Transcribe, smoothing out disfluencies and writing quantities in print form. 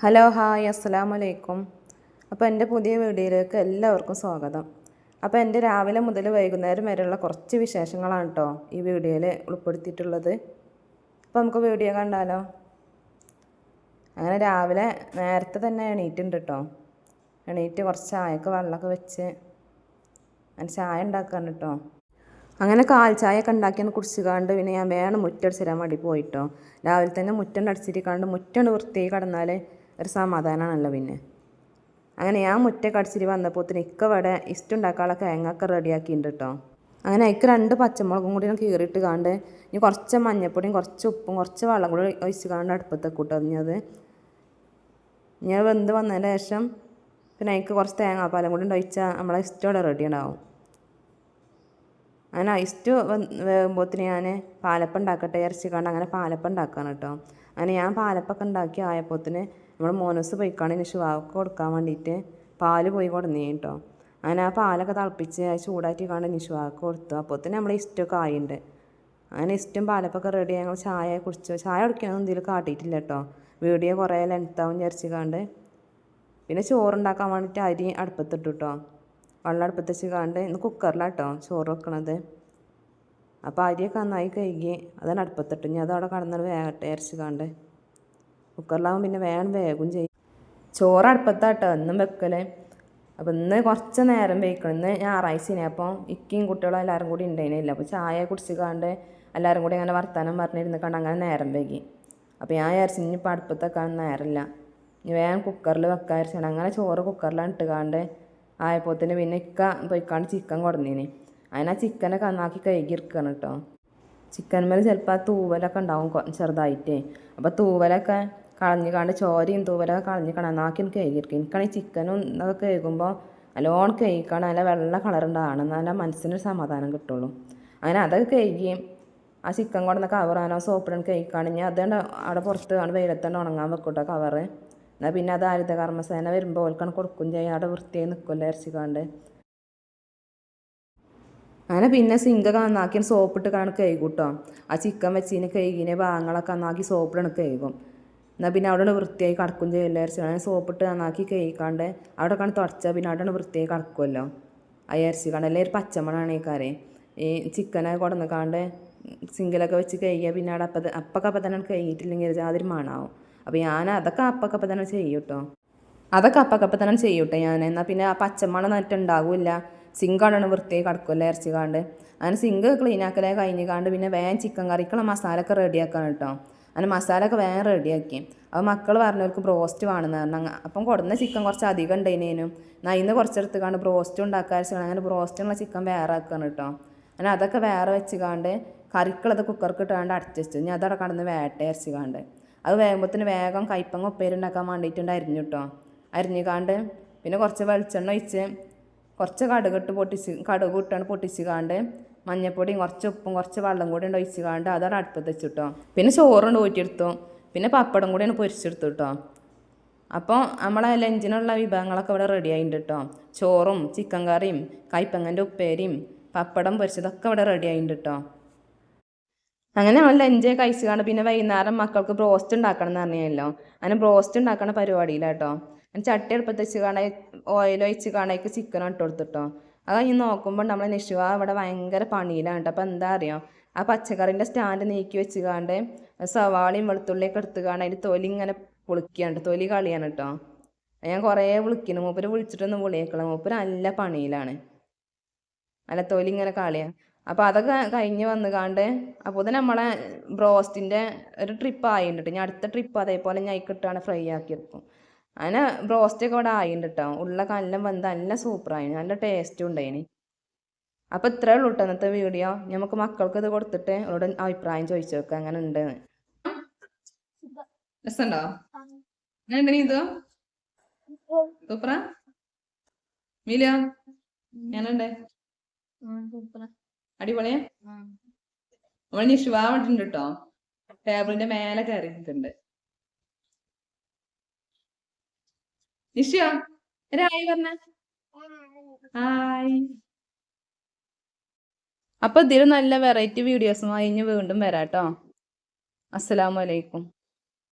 Hello hi അസ്സലാമലൈക്കും. അപ്പോൾ എൻ്റെ പുതിയ വീഡിയോയിലേക്ക് എല്ലാവർക്കും സ്വാഗതം. അപ്പോൾ എൻ്റെ രാവിലെ മുതൽ വൈകുന്നേരം വരെയുള്ള കുറച്ച് വിശേഷങ്ങളാണ് കേട്ടോ ഈ വീഡിയോയിൽ ഉൾപ്പെടുത്തിയിട്ടുള്ളത്. അപ്പോൾ നമുക്ക് വീഡിയോ കണ്ടാലോ. അങ്ങനെ രാവിലെ നേരത്തെ തന്നെ എണീറ്റുണ്ട് കേട്ടോ. എണീറ്റ് കുറച്ച് ചായക്ക് വെള്ളമൊക്കെ വെച്ച് അങ്ങനെ ചായ ഉണ്ടാക്കാണ് കേട്ടോ. അങ്ങനെ കാൽ ചായയൊക്കെ ഉണ്ടാക്കിയാണ് കുടിച്ചുകാണ്ട് പിന്നെ ഞാൻ വേണം മുറ്റടിച്ചിടാൻ വേണ്ടി പോയിട്ടോ. രാവിലെ തന്നെ മുറ്റം അടിച്ചിരിക്കാണ്ട് മുറ്റം വൃത്തിയായി കിടന്നാൽ ഒരു സമാധാനമാണല്ലോ. പിന്നെ അങ്ങനെ ഞാൻ മുറ്റൊക്കെ അടിച്ചിട്ട് വന്നപ്പോൾ ഇക്ക ഇവിടെ ഇഷ്ടമുണ്ടാക്കാനുള്ള തേങ്ങയൊക്കെ റെഡിയാക്കിയിട്ടുണ്ട് കേട്ടോ. അങ്ങനെ അതിക്ക് 2 പച്ചമുളകും കൂടി കീറിയിട്ട് കാണ്ട് ഇനി കുറച്ച് മഞ്ഞൾപ്പൊടിയും കുറച്ച് ഉപ്പും കുറച്ച് വെള്ളം കൂടി ഒഴിച്ച് കാണ്ട് അടുപ്പത്തൊക്കെ ഇട്ടറിഞ്ഞത് ഞാൻ വെന്ത് വന്നതിന് ശേഷം പിന്നെ അതിക്ക് കുറച്ച് തേങ്ങാപ്പാലും കൂടി ഒഴിച്ചാൽ നമ്മളെ ഇഷ്ടം ഇവിടെ റെഡി ഉണ്ടാവും. അങ്ങനെ ഇഷ്ടു വേകുമ്പോഴത്തിന് ഞാൻ പാലപ്പം ഉണ്ടാക്കട്ടെ ഇറച്ചിക്കാണ്ട് അങ്ങനെ പാലപ്പം ഉണ്ടാക്കാണ് കേട്ടോ. അങ്ങനെ ഞാൻ പാലപ്പൊക്കെ ഉണ്ടാക്കി ആയപ്പോഴത്തിന് നമ്മൾ മോനസ് പോയിക്കാണ്ട് നിഷുവാക്ക് കൊടുക്കാൻ വേണ്ടിയിട്ട് പാല് പോയി കൊടുന്നേ കേട്ടോ. അങ്ങനെ ആ പാലൊക്കെ തിളപ്പിച്ച് ചൂടാറ്റി കാണ്ട് നിഷുവാക്ക് കൊടുത്തു. അപ്പോഴത്തിന് നമ്മൾ ഇഷ്ടമൊക്കെ ആയിട്ടുണ്ട്. അങ്ങനെ ഇഷ്ടം പാലപ്പൊക്കെ റെഡി ഞങ്ങൾ ചായ കുടിച്ചു. ചായ കുടിക്കണമെന്ന് എന്തെങ്കിലും കാട്ടിയിട്ടില്ല കേട്ടോ. വീഡിയോ കുറേ ലെങ്ത്താവും വിചാരിച്ച് പിന്നെ ചോറുണ്ടാക്കാൻ വേണ്ടിയിട്ട് അരി അടുപ്പത്തിട്ടു കേട്ടോ. വെള്ളം അടുപ്പത്ത് വെച്ച് കാണ്ട് ഇന്ന് കുക്കറിലാണ് കേട്ടോ ചോറ് വെക്കണത്. അപ്പോൾ അരിയൊക്കെ നന്നായി കഴുകി അതാണ് അടുപ്പത്തിട്ട് ഇനി അതവിടെ കടന്നാൽ വേഗട്ടെ ഇറച്ചിക്കാണ്ട്. കുക്കറിലാകുമ്പോൾ പിന്നെ വേഗം ചെയ്യും. ചോറ് അടുപ്പത്താട്ടോ എന്നും വെക്കല്. അപ്പോൾ ഇന്ന് കുറച്ച് നേരം വയ്ക്കണം. ഇന്ന് ഞായറാഴ്ചയാണ്. അപ്പോൾ ഇക്കയും കുട്ടികളും എല്ലാവരും കൂടി ഉണ്ടായിരുന്നില്ല. അപ്പോൾ ചായ കുടിച്ചിക്കാണ്ട് എല്ലാവരും കൂടി അങ്ങനെ വർത്താനം പറഞ്ഞിരുന്ന് കണ്ട് അങ്ങനെ നേരം വൈകി. അപ്പോൾ ഞാൻ വിചാരിച്ചു ഇനിയിപ്പോൾ അടുപ്പത്ത് വെക്കാൻ നേരമില്ല, ഇനി വേഗം കുക്കറിൽ വെക്കാൻ വിചാരിച്ചാണ്. അങ്ങനെ ചോറ് കുക്കറിലാണ് ഇട്ടുകാണ്ട് ആയപ്പോഴത്തേന് പിന്നെ ഇക്ക പോയിക്കാണ്ട് ചിക്കൻ കൊടുന്നീന്. അതിന് ആ ചിക്കനൊക്കെ നന്നാക്കി കഴുകിയിരിക്കുകയാണ് കേട്ടോ. ചിക്കൻ ചിലപ്പോൾ ആ തൂവലൊക്കെ ഉണ്ടാവും ചെറുതായിട്ടേ. അപ്പോൾ തൂവലൊക്കെ കളഞ്ഞിക്കാണ്ട് ചോരയും തൂവലൊക്കെ കളഞ്ഞിക്കണം നന്നാക്കി എനിക്ക് കഴുകിയിരിക്കും. എനിക്കാണെങ്കിൽ ചിക്കനും ഇതൊക്കെ കഴുകുമ്പോൾ നല്ലോണം കഴുകിക്കാണ് നല്ല വെള്ള കളറുണ്ടാണ്, നല്ല മനസ്സിനൊരു സമാധാനം കിട്ടുള്ളൂ. അങ്ങനെ അതൊക്കെ കഴുകി ആ ചിക്കൻ കൊടുന്ന കവറാനോ സോപ്പിടാൻ കഴുകിക്കാണെങ്കിൽ അതുകൊണ്ട് അവിടെ പുറത്ത് വെയിലത്തുകൊണ്ട് ഉണങ്ങാൻ വെക്കൂട്ടോ കവറ്. എന്നാൽ പിന്നെ അത് ഹരിത കർമ്മസേന വരുമ്പോൾ ഓൽക്കാണ് കൊടുക്കും ചെയ്യും. അവിടെ വൃത്തിയായി നിൽക്കുമല്ലോ ഇറച്ചിക്കാണ്ട്. അങ്ങനെ പിന്നെ സിങ്കൊക്കെ നന്നാക്കി സോപ്പിട്ട് കാണും കഴുകൂട്ടോ. ആ ചിക്കൻ വെച്ചിന് കഴുകിനെ ഭാഗങ്ങളൊക്കെ നന്നാക്കി സോപ്പിടാണ് കഴുകും. എന്നാൽ പിന്നെ അവിടെ വൃത്തിയായി കിടക്കും ചെയ്യില്ല ഇറച്ചി. അങ്ങനെ സോപ്പിട്ട് നന്നാക്കി കഴുകിക്കാണ്ട് അവിടെ കാണും തുടച്ചാൽ പിന്നെ അവിടെ വൃത്തിയായി കിടക്കുമല്ലോ ആ ഇറച്ചിക്കാണ്ട്. അല്ലെങ്കിൽ ഒരു പച്ചമണാണ് ഈ കറി. ഈ ചിക്കനൊക്കെ കൊടുന്നിക്കാണ്ട് സിങ്കിലൊക്കെ വെച്ച് കഴുകിയാൽ പിന്നെ അവിടെ അപ്പം തന്നെ കഴുകിയിട്ടില്ലെങ്കിൽ അതൊരു മണമാവും. അപ്പോൾ ഞാൻ അതൊക്കെ അപ്പം തന്നെ ചെയ്യും കേട്ടോ. അതൊക്കെ അപ്പം തന്നെ ചെയ്യും കേട്ടോ ഞാൻ. എന്നാൽ പിന്നെ ആ പച്ചമണം നട്ടുണ്ടാവില്ല. സിങ്ക് അവിടെ വൃത്തിയായി കിടക്കുമല്ലോ ഇറച്ചിക്കാണ്ട്. അങ്ങനെ സിങ്ക് ക്ലീനാക്കലേ കഴിഞ്ഞിക്കാണ്ട് പിന്നെ വേഗം ചിക്കൻ കറിക്കുള്ള മസാലയൊക്കെ റെഡിയാക്കണം കേട്ടോ. അങ്ങനെ മസാലയൊക്കെ വേഗം റെഡിയാക്കി. അപ്പോൾ മക്കൾ പറഞ്ഞവർക്ക് ബ്രോസ്റ്റ് വേണമെന്ന് പറഞ്ഞു. അപ്പം കൊടുന്ന ചിക്കൻ കുറച്ച് അധികം ഉണ്ടായിനേനും. എന്നാൽ ഇന്ന് കുറച്ചെടുത്തുകാണ്ട് ബ്രോസ്റ്റ് ഉണ്ടാക്കാൻ വെച്ചാൽ അങ്ങനെ ബ്രോസ്റ്റുള്ള ചിക്കൻ വേറെ ആക്കണം കേട്ടോ. അങ്ങനെ അതൊക്കെ വേറെ വെച്ചുകാണ്ട് കറിക്കുള്ളത് കുക്കർക്ക് ഇട്ടുകാണ്ട് അടച്ചു വെച്ചു. ഇനി അതവിടെ കടന്ന് വേട്ട അരച്ചുകാണ്ട് അത് വേകുമ്പോഴത്തിന് വേഗം കൈപ്പങ്ങ ഉപ്പേരുണ്ടാക്കാൻ വേണ്ടിയിട്ടുണ്ട് അരിഞ്ഞു കേട്ടോ. അരിഞ്ഞുകാണ്ട് പിന്നെ കുറച്ച് വെളിച്ചെണ്ണ ഒഴിച്ച് കുറച്ച് കടുക് ഇട്ടാണ് പൊട്ടിച്ചുകാണ്ട് മഞ്ഞൾപ്പൊടിയും കുറച്ച് ഉപ്പും കുറച്ച് വെള്ളം കൂടി ഒഴിച്ചുകാണ്ട് അതാണ് അടുപ്പത്ത് വെച്ചിട്ടോ. പിന്നെ ചോറുണ്ട് ഊറ്റിയെടുത്തു. പിന്നെ പപ്പടം കൂടിയാണ് പൊരിച്ചെടുത്തു കേട്ടോ. അപ്പോൾ നമ്മളെ ലഞ്ചിനുള്ള വിഭവങ്ങളൊക്കെ ഇവിടെ റെഡി ആയിട്ടുണ്ട് കേട്ടോ. ചോറും ചിക്കൻ കറിയും കൈപ്പങ്ങൻ്റെ ഉപ്പേരിയും പപ്പടം പൊരിച്ചതൊക്കെ ഇവിടെ റെഡി ആയിട്ടുണ്ട് കേട്ടോ. അങ്ങനെ നമ്മൾ ലഞ്ച് കഴിച്ചുകൊണ്ട് പിന്നെ വൈകുന്നേരം മക്കൾക്ക് ബ്രോസ്റ്റ് ഉണ്ടാക്കണം എന്ന് പറഞ്ഞല്ലോ. അങ്ങനെ ബ്രോസ്റ്റ് ഉണ്ടാക്കണ പരിപാടിയിലാട്ടോ. ഞാൻ ചട്ടി അടുപ്പത്ത് വെച്ച് കാണാൻ ഓയിൽ ഒഴിച്ച് കാണാൻ ചിക്കൻ ഇട്ട് കൊടുത്തിട്ടോ. അത് കഴിഞ്ഞ് നോക്കുമ്പോൾ നമ്മൾ നിഷുവ ഇവിടെ ഭയങ്കര പണിയിലാണ് കേട്ടോ. അപ്പോൾ എന്താ അറിയോ, ആ പച്ചക്കറിൻ്റെ സ്റ്റാൻഡ് നീക്കി വെച്ചുകാണ്ട് സവാളയും വെളുത്തുള്ളിയൊക്കെ എടുത്തുകാണ്ട് അതിൻ്റെ തൊലി ഇങ്ങനെ പൊളിക്കുകയാണ്, തൊലി കളിയാണ് കേട്ടോ. ഞാൻ കുറേ വിളിക്കുന്നു, മൂപ്പര് വിളിച്ചിട്ടൊന്നും വിളിയേക്കണം. മൂപ്പര് നല്ല പണിയിലാണ്, നല്ല തൊലി ഇങ്ങനെ കളിയാണ്. അപ്പോൾ അതൊക്കെ കഴിഞ്ഞ് വന്നുകാണ്ട് അപ്പോൾ തന്നെ നമ്മളെ ബ്രോസ്റ്റിൻ്റെ ഒരു ട്രിപ്പ് ആയിട്ടുണ്ട്. ഞാൻ അടുത്ത ട്രിപ്പ് അതേപോലെ ഞാൻ കിട്ടാണ് ഫ്രൈ ആക്കിയെടുക്കും. അങ്ങനെ ബ്രോസ്റ്റൊക്കെ ഇവിടെ ആയിട്ടുണ്ട് കേട്ടോ. ഉള്ളൊക്കെ നല്ല വെന്ത് നല്ല സൂപ്പറായി, നല്ല ടേസ്റ്റും ഉണ്ടായിന്. അപ്പോൾ ഇത്രേ ഉള്ളൂ കേട്ടോ ഇന്നത്തെ വീഡിയോ. നമുക്ക് മക്കൾക്ക് ഇത് കൊടുത്തിട്ട് അവരോട് അഭിപ്രായം ചോദിച്ചു നോക്കാം അങ്ങനെ ഉണ്ടെന്ന്. രസമുണ്ടോ? അങ്ങനെ ഇതോ സൂപ്പറാ മീലിയോ ഞാനുണ്ട് അടിപൊളിയാ. നമ്മൾ നിഷുവാവിട്ടുണ്ട് കേട്ടോ. ടേബിളിന്റെ മേലെ കയറിയിട്ടുണ്ട്. നിഷ്യോ ഹായ് പറഞ്ഞ ഹായ്. അപ്പൊ ഇതിൽ നല്ല വെറൈറ്റി വീഡിയോസുമായി ഇനി വീണ്ടും വരാട്ടോ. അസ്സലാമു അലൈക്കും.